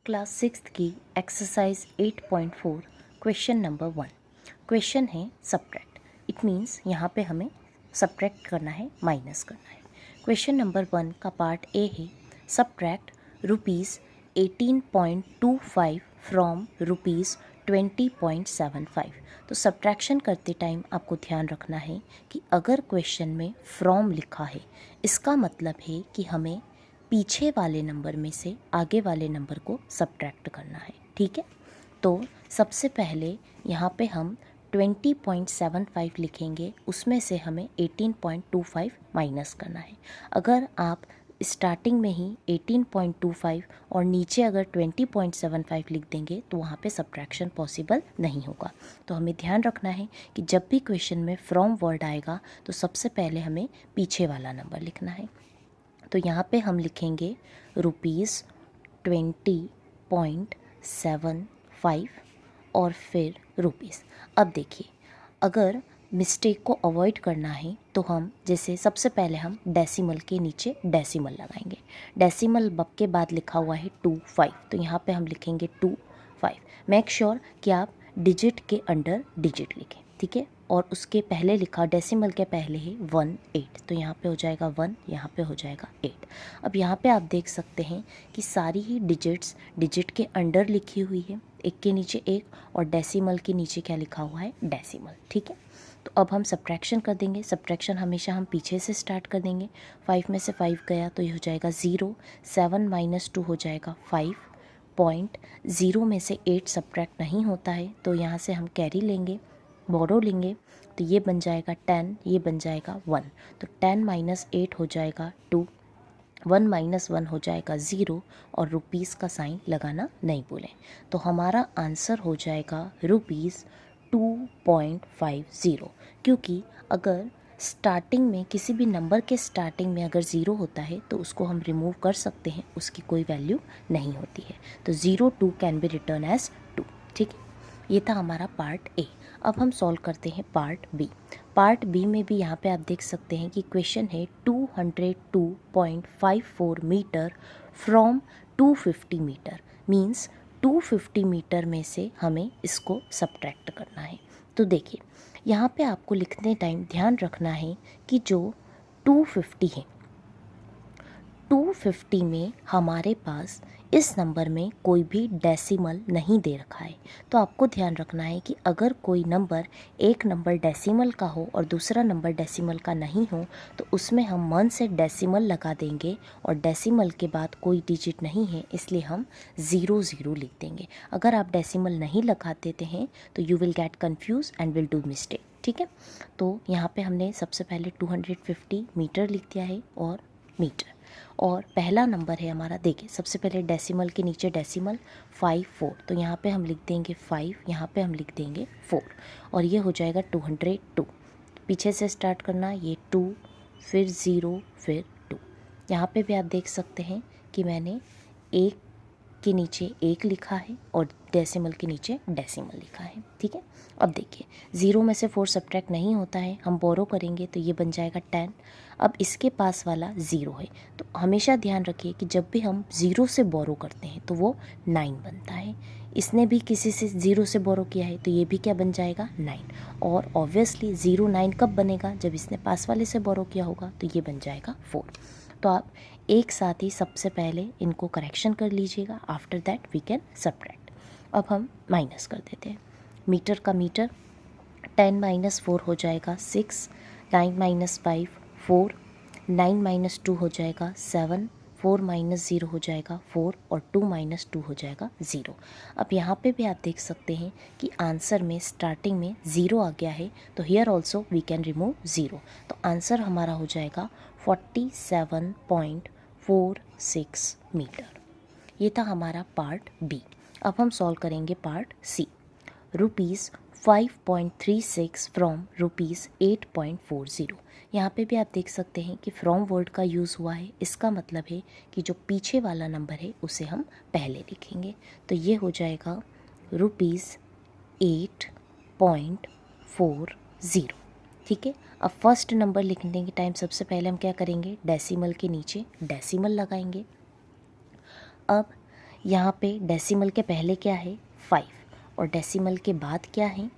Class sixth की exercise 8.4 question number 1। Question है subtract. It means यहाँ पे हमें सब्ट्रैक्ट करना है, माइनस करना है। क्वेश्चन नंबर 1 का पार्ट ए है सब्ट्रैक्ट ₹18.25 फ्रॉम ₹20.75। तो सब्ट्रैक्शन करते टाइम आपको ध्यान रखना है कि अगर क्वेश्चन में फ्रॉम लिखा है इसका मतलब है कि हमें पीछे वाले नंबर में से आगे वाले नंबर को सब्ट्रैक्ट करना है। ठीक है, तो सबसे पहले यहाँ पे हम 20.75 लिखेंगे, उसमें से हमें 18.25 माइनस करना है। अगर आप स्टार्टिंग में ही 18.25 और नीचे अगर 20.75 लिख देंगे तो वहाँ पे सब्ट्रैक्शन पॉसिबल नहीं होगा। तो हमें ध्यान रखना है कि जब भी क्वेश्चन में फ्रॉम वर्ड आएगा तो सबसे पहले हमें पीछे वाला नंबर लिखना है। तो यहाँ पे हम लिखेंगे ₹20.75 और फिर रुपीस। अब देखिए, अगर मिस्टेक को अवॉइड करना है तो हम जैसे सबसे पहले हम डेसिमल के नीचे डेसिमल लगाएंगे। डेसिमल बब के बाद लिखा हुआ है 25, तो यहाँ पे हम लिखेंगे 25। मेक श्योर कि आप डिजिट के अंडर डिजिट लिखें, ठीक है। और उसके पहले लिखा डेसिमल के पहले ही 18, तो यहाँ पे हो जाएगा 1, यहाँ पे हो जाएगा 8। अब यहाँ पे आप देख सकते हैं कि सारी ही डिजिट्स डिजिट के अंडर लिखी हुई है, एक के नीचे एक, और डेसिमल के नीचे क्या लिखा हुआ है, डेसिमल। ठीक है, तो अब हम सब्ट्रैक्शन कर देंगे। सब्ट्रैक्शन हमेशा हम पीछे से स्टार्ट कर देंगे। 5 में से 5 गया तो ये हो जाएगा 0, 7 - 2 हो जाएगा 5, 0 में से 8 सब्ट्रैक्ट नहीं होता है तो यहाँ से हम कैरी लेंगे, बोरो लेंगे, तो ये बन जाएगा 10, ये बन जाएगा 1। तो 10 - 8 हो जाएगा 2, 1 - 1 हो जाएगा 0, और रुपीस का साइन लगाना नहीं भूलें। तो हमारा आंसर हो जाएगा ₹2.50, क्योंकि अगर स्टार्टिंग में किसी भी नंबर के स्टार्टिंग में अगर 0 होता है तो उसको हम रिमूव कर सकते हैं, उसकी कोई वैल्यू नहीं होती है। तो 02 कैन बी रिटर्न एज 2। ठीक है, ये था हमारा पार्ट ए। अब हम सॉल्व करते हैं पार्ट बी। पार्ट बी में भी यहाँ पे आप देख सकते हैं कि क्वेश्चन है 202.54 metre from 250 metre. Means 250 metre में से हमें इसको सब्ट्रैक्ट करना है। तो देखिए, यहाँ पे आपको लिखने टाइम ध्यान रखना है कि जो 250 है, 250 में हमारे पास इस नंबर में कोई भी डेसिमल नहीं दे रखा है। तो आपको ध्यान रखना है कि अगर कोई नंबर, एक नंबर डेसिमल का हो और दूसरा नंबर डेसिमल का नहीं हो तो उसमें हम मन से डेसिमल लगा देंगे, और डेसिमल के बाद कोई डिजिट नहीं है इसलिए हम 00 लिख देंगे। अगर आप डेसिमल नहीं लगा देते हैं तो you will get confuse and will do mistake. ठीक है, तो यहाँ पे हमने सबसे पहले 250 मीटर लिख दिया है और मीटर, और पहला नंबर है हमारा, देखिए सबसे पहले डेसिमल के नीचे डेसिमल 5 4, तो यहाँ पे हम लिख देंगे 5, यहाँ पे हम लिख देंगे 4, और ये हो जाएगा 202। पीछे से स्टार्ट करना, ये 2, फिर 0, फिर 2। यहाँ पे भी आप देख सकते हैं कि मैंने एक के नीचे एक लिखा है और डेसिमल के नीचे डेसिमल लिखा है। ठीक है, अब देखिए 0 में से 4 सब्ट्रैक्ट नहीं होता है, हम बोरो करेंगे तो ये बन जाएगा 10। अब इसके पास वाला 0 है, तो हमेशा ध्यान रखिए कि जब भी हम 0 से बोरो करते हैं तो वो 9 बनता है। इसने भी किसी से 0 से बोरो किया है तो ये भी क्या बन जाएगा, 9। और ऑब्वियसली 0 9 कब बनेगा, जब इसने पास वाले से बोरो किया होगा, तो ये बन जाएगा 4। तो आप एक साथ ही सबसे पहले इनको करेक्शन कर लीजिएगा, after that we can subtract. अब हम माइनस कर देते हैं। मीटर का मीटर, 10 - 4 हो जाएगा 6, 9 - 5 4, 9 - 2 हो जाएगा 7, 4 - 0 हो जाएगा 4, और 2 - 2 हो जाएगा 0। अब यहाँ पे भी आप देख सकते हैं कि आंसर में स्टार्टिंग में 0 आ गया है, तो here also we can remove 0। तो आंसर हमारा हो जाएगा 47.46 मीटर। ये था हमारा पार्ट बी। अब हम सॉल्व करेंगे पार्ट सी। ₹5.36 फ्रॉम ₹8.40। यहाँ पे भी आप देख सकते हैं कि फ्रॉम वर्ड का यूज़ हुआ है। इसका मतलब है कि जो पीछे वाला नंबर है उसे हम पहले लिखेंगे। तो ये हो जाएगा ₹8.40। ठीक है, अब फर्स्ट नंबर लिखने के टाइम सबसे पहले हम क्या करेंगे, डेसिमल के नीचे डेसिमल लगाएंगे। अब यहाँ पे डेसिमल के पहले क्या है 5 और डेसिमल के बाद क्या है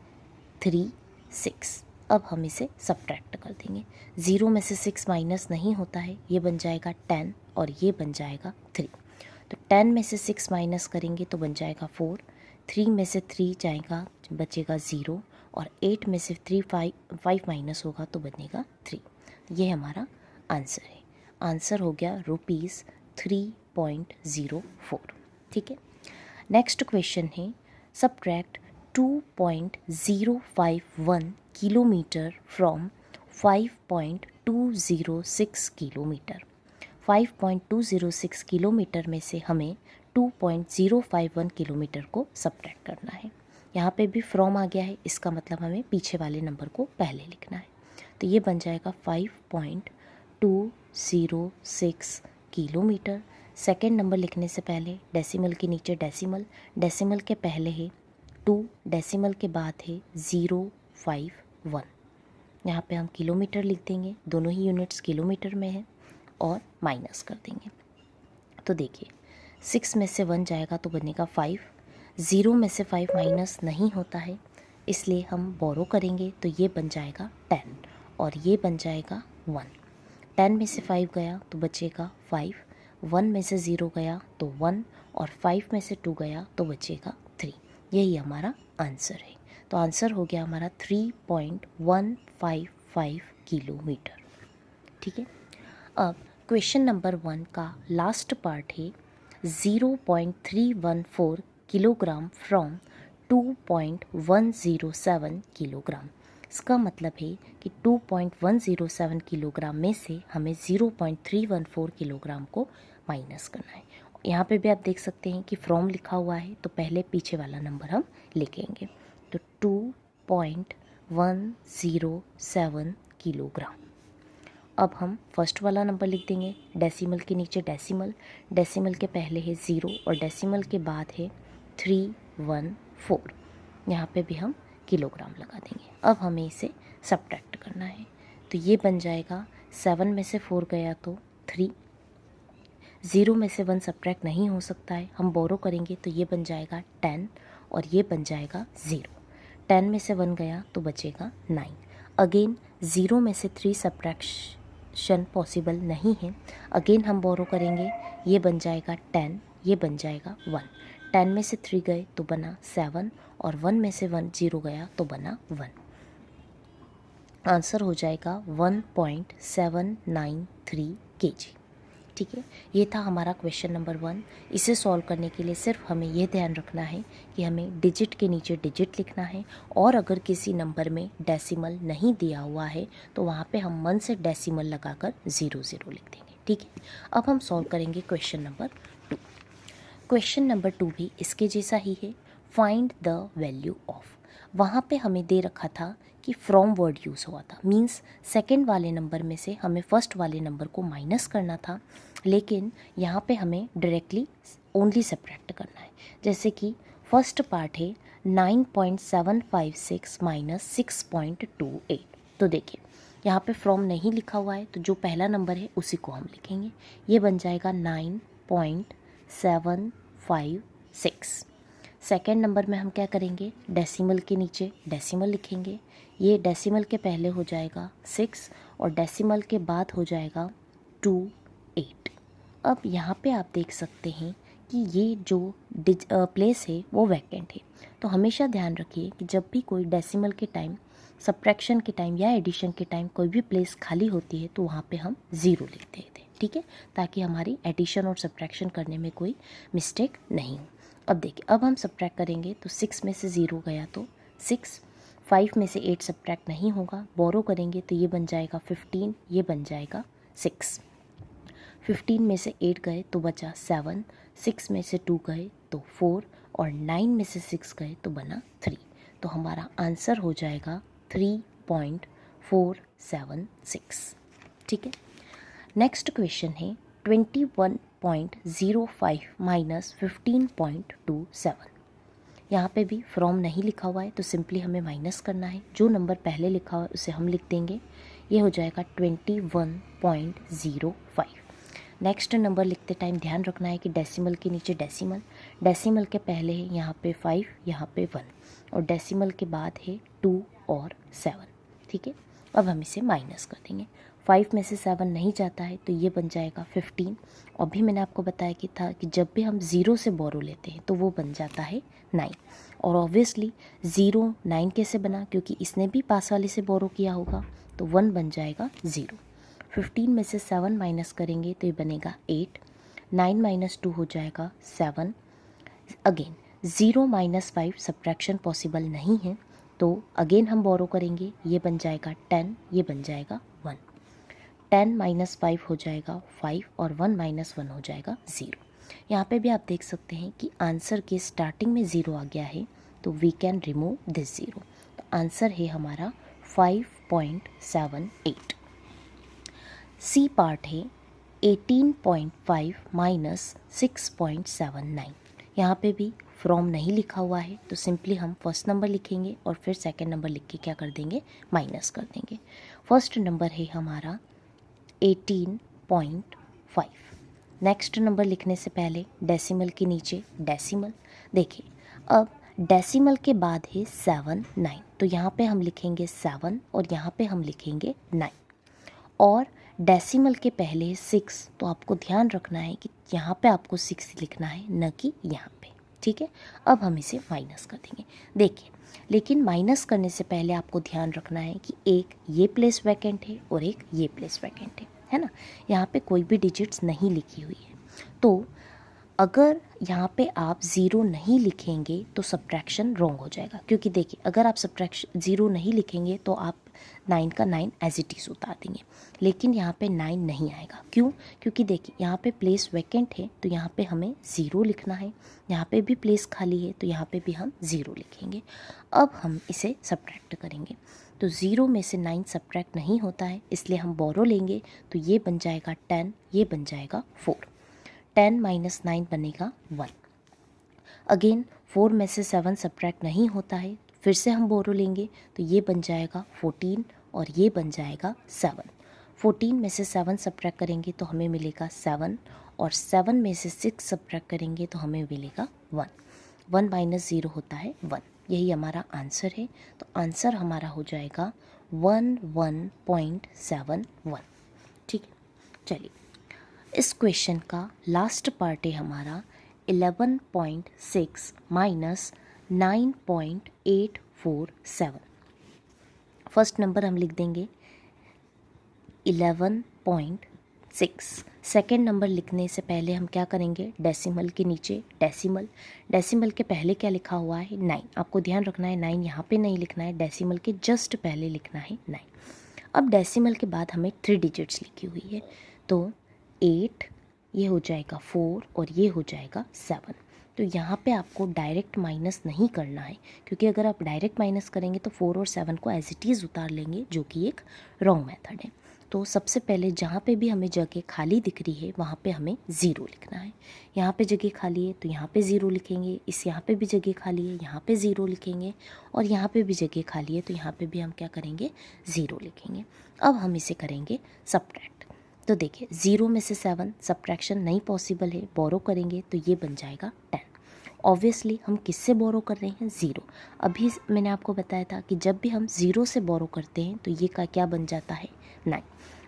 3, 6। अब हम इसे सब्ट्रैक्ट कर देंगे। 0 में से 6 माइनस नहीं होता है, ये बन जाएगा 10 और ये बन जाएगा 3। तो 10 में से 6 माइनस करेंगे तो बन जाएगा 4, 3 में से 3 जाएगा बचेगा 0 और 8 में से 5 माइनस होगा तो बनेगा 3। ये हमारा आंसर है। आंसर हो गया ₹3.04। ठीक है। नेक्स्ट क्वेश्चन है subtract 2.051 kilometre from 5.206 kilometre. 5.206 kilometre में से हमें 2.051 किलोमीटर को सब्ट्रैक्ट करना है। यहाँ पे भी फ्रॉम आ गया है, इसका मतलब हमें पीछे वाले नंबर को पहले लिखना है। तो ये बन जाएगा 5.206 किलोमीटर। सेकेंड नंबर लिखने से पहले डेसिमल के नीचे डेसिमल, डेसिमल के पहले है 2, डेसिमल के बाद है 051। यहाँ पे हम किलोमीटर लिख देंगे, दोनों ही यूनिट्स किलोमीटर में है और माइनस कर देंगे। तो देखिए 6 में से 1 जाएगा तो बनेगा 5, 0 में से 5 माइनस नहीं होता है इसलिए हम बोरो करेंगे तो ये बन जाएगा 10 और ये बन जाएगा 1। 10 में से 5 गया तो बचेगा 5, 1 में से 0 गया तो 1 और 5 में से 2 गया तो बचेगा 3। यही हमारा आंसर है। तो आंसर हो गया हमारा 3.155 किलोमीटर। ठीक है। अब क्वेश्चन नंबर 1 का लास्ट पार्ट है 0.314 किलोग्राम फ्रॉम 2.107 किलोग्राम। इसका मतलब है कि 2.107 किलोग्राम में से हमें 0.314 किलोग्राम को माइनस करना है। यहाँ पे भी आप देख सकते हैं कि फ्रॉम लिखा हुआ है तो पहले पीछे वाला नंबर हम लिखेंगे। तो 2.107 किलोग्राम। अब हम फर्स्ट वाला नंबर लिख देंगे, डेसिमल के नीचे डेसिमल, डेसिमल के पहले है 0 और डेसिमल के बाद है 314। यहाँ पे भी हम किलोग्राम लगा देंगे। अब हमें इसे सब्ट्रैक्ट करना है तो ये बन जाएगा 7 में से 4 गया तो 3, 0 में से 1 सब्ट्रैक्ट नहीं हो सकता है, हम बोरो करेंगे तो ये बन जाएगा 10 और ये बन जाएगा 0। 10 में से 1 गया तो बचेगा 9। अगेन 0 में से 3 सब्ट्रैक्शन पॉसिबल नहीं है, अगेन हम बोरो करेंगे, ये बन जाएगा 10, ये बन जाएगा 1। 10 में से 3 गए तो बना 7 और 1 में से 1 0 गया तो बना 1। आंसर हो जाएगा 1.793 kg। ठीक है। ये था हमारा क्वेश्चन नंबर 1। इसे सॉल्व करने के लिए सिर्फ हमें यह ध्यान रखना है कि हमें डिजिट के नीचे डिजिट लिखना है और अगर किसी नंबर में डेसिमल नहीं दिया हुआ है तो वहाँ पे हम 1 से डेसिमल लगाकर 0 0 लिख देंगे। ठीक है। अब हम सॉल्व करेंगे क्वेश्चन नंबर 2। क्वेश्चन नंबर 2 भी इसके जैसा ही है, फाइंड द वैल्यू ऑफ। वहाँ पे हमें दे रखा था कि फ्रॉम वर्ड यूज़ हुआ था, मींस सेकंड वाले नंबर में से हमें फर्स्ट वाले नंबर को माइनस करना था, लेकिन यहाँ पे हमें डायरेक्टली ओनली सब्ट्रैक्ट करना है। जैसे कि फर्स्ट पार्ट है 9.756 माइनस 6.28। तो देखिए यहाँ पे फ्रॉम नहीं लिखा हुआ है तो जो पहला नंबर है उसी को हम लिखेंगे, ये बन जाएगा 9.756। सेकेंड नंबर में हम क्या करेंगे, डेसिमल के नीचे डेसिमल लिखेंगे, ये डेसिमल के पहले हो जाएगा 6 और डेसिमल के बाद हो जाएगा 28। अब यहाँ पे आप देख सकते हैं कि ये जो प्लेस है वो वैकेंट है। तो हमेशा ध्यान रखिए कि जब भी कोई डेसिमल के टाइम, सब्ट्रैक्शन के टाइम या एडिशन के टाइम कोई भी प्लेस खाली होती है तो वहाँ पे हम 0 लिख देते हैं। ठीक है, ताकि हमारी एडिशन और सब्ट्रैक्शन करने में कोई मिस्टेक नहीं हो। अब देखिए, अब हम सब्ट्रैक्ट करेंगे तो 6 में से 0 गया तो 6, 5 में से 8 सब्ट्रैक्ट नहीं होगा, बोरो करेंगे तो ये बन जाएगा 15, ये बन जाएगा 6। 15 में से 8 गए तो बचा 7, 6 में से 2 गए तो 4 और 9 में से 6 गए तो बना 3। तो हमारा आंसर हो जाएगा 3.476। ठीक है। नेक्स्ट क्वेश्चन है 21.05 माइनस 15.27। यहाँ पे भी फ्रॉम नहीं लिखा हुआ है तो सिंपली हमें माइनस करना है, जो नंबर पहले लिखा हुआ है उसे हम लिख देंगे, ये हो जाएगा 21.05। नेक्स्ट नंबर लिखते टाइम ध्यान रखना है कि डेसिमल के नीचे डेसिमल, डेसिमल के पहले है यहाँ पे 5, यहाँ पे 1 और डेसिमल के बाद है 2 और 7। ठीक है, अब हम इसे माइनस कर देंगे। 5 में से 7 नहीं जाता है तो ये बन जाएगा 15। अभी मैंने आपको बताया कि था कि जब भी हम 0 से बोरो लेते हैं तो वो बन जाता है 9। और ऑब्वियसली 0 9 कैसे बना, क्योंकि इसने भी पास वाले से बोरो किया होगा, तो 1 बन जाएगा 0। 15 में से 7 माइनस करेंगे तो ये बनेगा 8। 9 माइनस 2 हो जाएगा 7। अगेन 0 माइनस 5 सब्ट्रैक्शन पॉसिबल नहीं है, तो अगेन हम बोरो करेंगे, ये बन जाएगा 10, ये बन जाएगा 1। 10 माइनस 5 हो जाएगा 5 और 1 माइनस 1 हो जाएगा 0। यहाँ पे भी आप देख सकते हैं कि आंसर के स्टार्टिंग में 0 आ गया है, तो वी कैन रिमूव दिस 0। तो आंसर है हमारा 5.78। सी पार्ट है 18.5 माइनस 6.79। यहाँ पे भी फ्रॉम नहीं लिखा हुआ है, तो सिंपली हम फर्स्ट नंबर लिखेंगे और फिर सेकंड नंबर लिख के क्या कर देंगे, माइनस कर देंगे। फर्स्ट नंबर है हमारा 18.5। नेक्स्ट नंबर लिखने से पहले डेसिमल के नीचे डेसिमल। देखिए अब डेसिमल के बाद है 7 9, तो यहाँ पे हम लिखेंगे 7 और यहाँ पे हम लिखेंगे 9। और डेसिमल के पहले है 6, तो आपको ध्यान रखना है कि यहाँ पे आपको 6 लिखना है, न कि यहाँ पे। ठीक है, अब हम इसे माइनस कर देंगे। देखिए लेकिन माइनस करने से पहले आपको ध्यान रखना है कि एक ये प्लेस वैकेंट है और एक ये प्लेस वैकेंट है ना। यहाँ पे कोई भी डिजिट्स नहीं लिखी हुई है, तो अगर यहाँ पे आप 0 नहीं लिखेंगे तो सब्ट्रैक्शन रॉन्ग हो जाएगा। क्योंकि देखिए अगर आप सब्ट्रैक्शन 0 नहीं लिखेंगे तो आप 9 का 9 एज इट इज़ उतार देंगे, लेकिन यहाँ पे 9 नहीं आएगा। क्यों? क्योंकि देखिए यहाँ पे प्लेस वैकेंट है, तो यहाँ पे हमें 0 लिखना है। यहाँ पे भी प्लेस खाली है, तो यहाँ पे भी हम 0 लिखेंगे। अब हम इसे सब्ट्रैक्ट करेंगे, तो 0 में से 9 सब्ट्रैक्ट नहीं होता है, इसलिए हम बोरो लेंगे, तो ये बन जाएगा 10, ये बन जाएगा 4। 10 माइनस 9 बनेगा 1। अगेन 4 में से 7 सब्ट्रैक्ट नहीं होता है, फिर से हम बोरो लेंगे, तो ये बन जाएगा 14 और ये बन जाएगा 7। 14 में से 7 सब्ट्रैक्ट करेंगे तो हमें मिलेगा 7 और 7 में से 6 सब्ट्रैक्ट करेंगे तो हमें मिलेगा 1। 1 माइनस 0 होता है 1। यही हमारा आंसर है, तो आंसर हमारा हो जाएगा 11.71। ठीक है, चलिए इस क्वेश्चन का लास्ट पार्ट है हमारा 11.6 माइनस 9.847। फर्स्ट नंबर हम लिख देंगे 11.6। सेकेंड नंबर लिखने से पहले हम क्या करेंगे, डेसिमल के नीचे डेसिमल। डेसिमल के पहले क्या लिखा हुआ है, 9। आपको ध्यान रखना है 9 यहाँ पे नहीं लिखना है, डेसिमल के जस्ट पहले लिखना है 9। अब डेसिमल के बाद हमें 3 डिजिट्स लिखी हुई है, तो 8, ये हो जाएगा 4 और ये हो जाएगा 7। तो यहाँ पे आपको डायरेक्ट माइनस नहीं करना है, क्योंकि अगर आप डायरेक्ट माइनस करेंगे तो 4 और 7 को एज इट इज़ उतार लेंगे, जो कि एक रॉन्ग मेथड है। तो सबसे पहले जहाँ पे भी हमें जगह खाली दिख रही है वहाँ पे हमें 0 लिखना है। यहाँ पे जगह खाली है तो यहाँ पे 0 लिखेंगे, इस यहाँ पे भी जगह खाली है, यहाँ पे 0 लिखेंगे, और यहाँ पे भी जगह खाली है तो यहाँ पे भी हम क्या करेंगे, 0 लिखेंगे। अब हम इसे करेंगे सब्ट्रैक्ट। तो देखिए 0 में से 7 सब्ट्रैक्शन नहीं पॉसिबल है, बोरो करेंगे तो ये बन जाएगा 10। ऑब्वियसली हम किससे बोरो कर रहे हैं, 0। अभी मैंने आपको बताया था कि जब भी हम 0 से बोरो करते हैं तो ये का क्या बन जाता है, 9।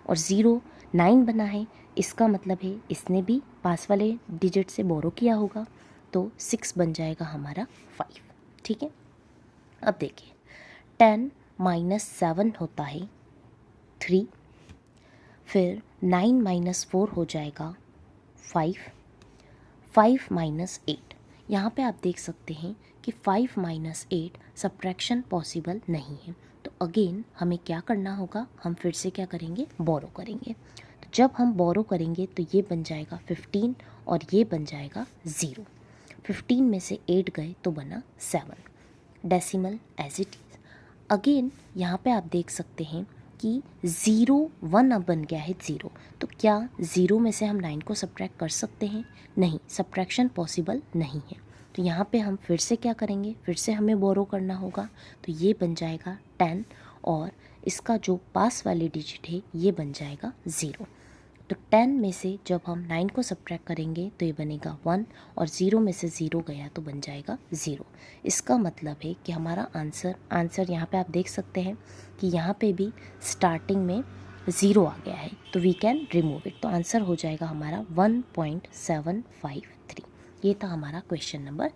और 0 9 बना है, इसका मतलब है इसने भी पास वाले डिजिट से बोरो किया होगा, तो 6 बन जाएगा हमारा 5। ठीक है, अब देखिए 10 माइनस 7 होता है 3, फिर 9 माइनस 4 हो जाएगा 5, 5 माइनस 8। यहाँ पे आप देख सकते हैं कि 5 माइनस 8 सब्ट्रैक्शन पॉसिबल नहीं है, तो अगेन हमें क्या करना होगा, हम फिर से क्या करेंगे, बोरो करेंगे। तो जब हम बोरो करेंगे तो ये बन जाएगा 15 और ये बन जाएगा 0। 15 में से 8 गए तो बना 7। Decimal as it is. Again यहाँ पे आप देख सकते हैं कि 0 1 अब बन गया है 0, तो क्या 0 में से हम 9 को सब्ट्रैक्ट कर सकते हैं, नहीं, सब्ट्रैक्शन पॉसिबल नहीं है। तो यहाँ पे हम फिर से क्या करेंगे, फिर से हमें बोरो करना होगा, तो ये बन जाएगा 10 और इसका जो पास वाली डिजिट है ये बन जाएगा 0। तो 10 में से जब हम 9 को सब्ट्रैक्ट करेंगे तो ये बनेगा 1 और 0 में से 0 गया तो बन जाएगा 0। इसका मतलब है कि हमारा आंसर यहाँ पे आप देख सकते हैं कि यहाँ पे भी स्टार्टिंग में 0 आ गया है, तो वी कैन रिमूव इट। तो आंसर हो जाएगा हमारा 1.753। ये था हमारा क्वेश्चन नंबर